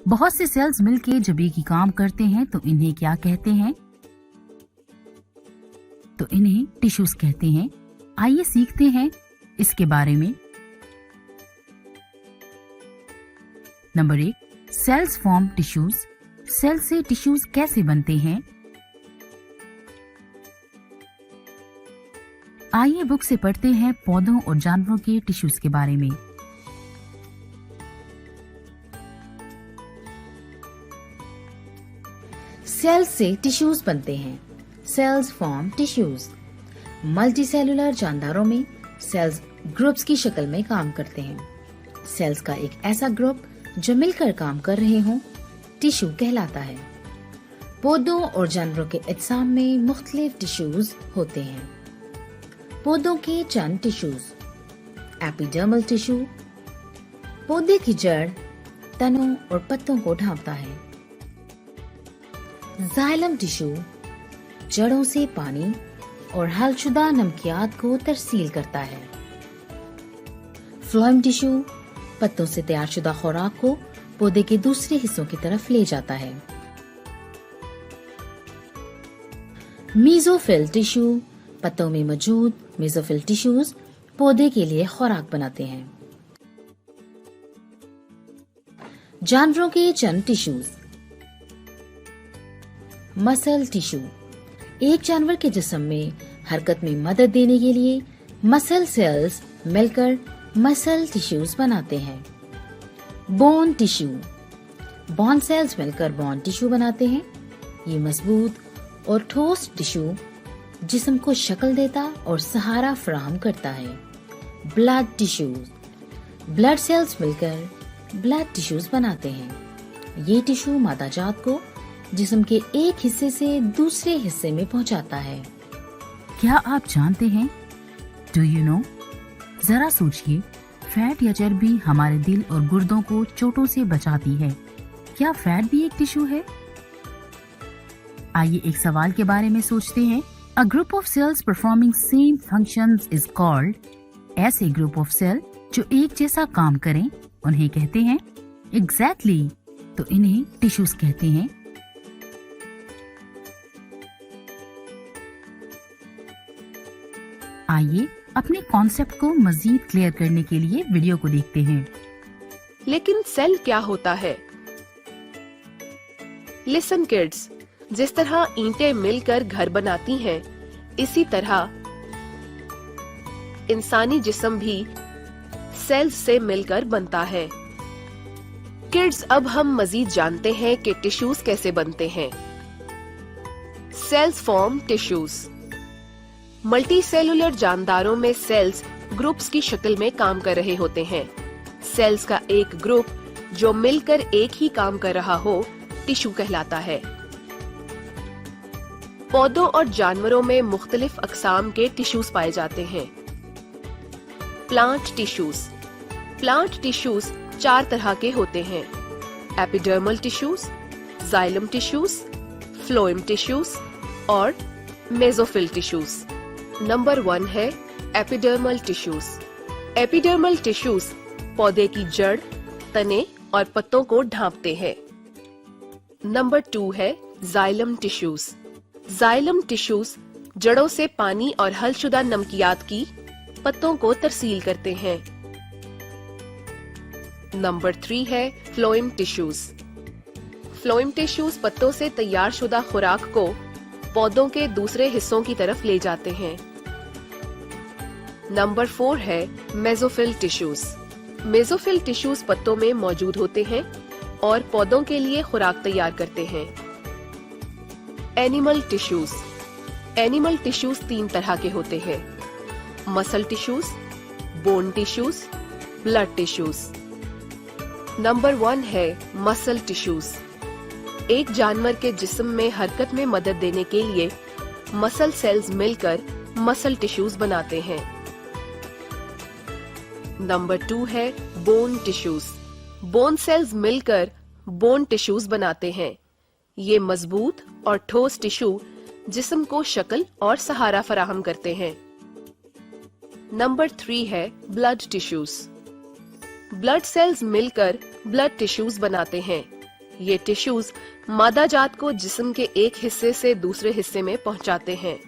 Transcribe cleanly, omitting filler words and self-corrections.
बहुत से सेल्स मिलके जब एक ही काम करते हैं तो इन्हें क्या कहते हैं? तो इन्हें टिश्यूज कहते हैं। आइए सीखते हैं इसके बारे में। Number 1, cells form tissues. Cell से टिश्यूज कैसे बनते हैं? आइए बुक से पढ़ते हैं पौधों और जानवरों के टिश्यूज के बारे में। सेल्स से टिश्यूज बनते हैं। Cells form tissues. मल्टीसेलुलर जानदारों में सेल्स ग्रुप्स की शक्ल में काम करते हैं। सेल्स का एक ऐसा ग्रुप जो मिलकर काम कर रहे हों टिश्यू कहलाता है। पौधों और जानवरों के अजसाम में मुख्तलिफ टिश्यूज होते हैं। पौधों के चंद टिश्यूज। एपिडर्मल टिश्यू पौधे की जड़, तनों और पत्तों को ढांपता है। जाइलम टिश्यू जड़ों से पानी और हलशुदा नमकियात को तरसील करता है। फ्लोएम टिश्यू पत्तों से तैयार शुदा खुराक को पौधे के दूसरे हिस्सों की तरफ ले जाता है। मीजोफिल टिश्यू पत्तों में मौजूद मेसोफिल टिश्यूज पौधे के लिए खुराक बनाते हैं। जानवरों के चंद टिश्यूज। मसल टिश्यू एक जानवर के जिस्म में हरकत में मदद देने के लिए मसल सेल्स मिलकर मसल टिश्यूज बनाते हैं। बोन टिश्यू बोन सेल्स मिलकर बोन टिश्यू बनाते हैं। ये मजबूत और ठोस टिश्यू जिस्म को शक्ल देता और सहारा फराहम करता है। ब्लड टिश्यूज ब्लड सेल्स मिलकर ब्लड टिश्यूज बनाते हैं। ये टिश्यू मादाजात को जिस्म के एक हिस्से से दूसरे हिस्से में पहुंचाता है। क्या आप जानते हैं? Do you know? जरा सोचिए, फैट या चर्बी हमारे दिल और गुर्दों को चोटों से बचाती है। क्या फैट भी एक टिश्यू है? आइए एक सवाल के बारे में सोचते हैं। A group of cells performing same functions is called। ऐसे ग्रुप ऑफ सेल जो एक जैसा काम करें उन्हें कहते हैं Exactly। तो इन्हें टिश्यूज कहते हैं। आइए अपने कॉन्सेप्ट को मजीद क्लियर करने के लिए वीडियो को देखते हैं। लेकिन सेल क्या होता है? लिसन किड्स, जिस तरह ईंटें मिलकर घर बनाती हैं, इसी तरह इंसानी जिस्म भी सेल्स से मिलकर बनता है। किड्स, अब हम मजीद जानते हैं कि टिश्यूज कैसे बनते हैं। Cells form tissues. Multi cellular जानदारों में सेल्स ग्रुप्स की शक्ल में काम कर रहे होते हैं। सेल्स का एक ग्रुप जो मिलकर एक ही काम कर रहा हो टिश्यू कहलाता है। पौधों और जानवरों में मुख्तलिफ अक़साम के टिश्यूज पाए जाते हैं। Plant tissues. प्लांट टिश्यूज 4 तरह के होते हैं। Epidermal tissues, xylem tissues, phloem tissues और मेसोफिल टिश्यूज। नंबर 1 है एपिडर्मल टिश्यूज। एपिडर्मल टिश्यूज पौधे की जड़, तने और पत्तों को ढांपते हैं। नंबर 2 है जाइलम टिश्यूज। जाइलम टिश्यूज जड़ों से पानी और हलशुदा नमकियात की पत्तों को तरसील करते हैं। नंबर 3 है फ्लोएम टिश्यूज। फ्लोएम टिश्यूज पत्तों से तैयार शुदा खुराक को पौधों के दूसरे हिस्सों की तरफ ले जाते हैं। नंबर 4 है मेसोफिल टिश्यूज। मेसोफिल टिश्यूज पत्तों में मौजूद होते हैं और पौधों के लिए खुराक तैयार करते हैं। Animal tissues. एनिमल टिश्यूज 3 तरह के होते हैं। Muscle tissues, bone tissues, blood tissues. Number 1 है मसल टिश्यूज। एक जानवर के जिस्म में हरकत में मदद देने के लिए मसल सेल्स मिलकर मसल टिश्यूज बनाते हैं। नंबर 2 है बोन टिश्यूज। बोन सेल्स मिलकर बोन टिश्यूज बनाते हैं। ये मजबूत और ठोस टिश्यू जिस्म को शक्ल और सहारा फराहम करते हैं। नंबर 3 है ब्लड टिश्यूज। ब्लड सेल्स मिलकर ब्लड टिश्यूज बनाते हैं। ये टिश्यूज मादा जात को जिस्म के एक हिस्से से दूसरे हिस्से में पहुंचाते हैं।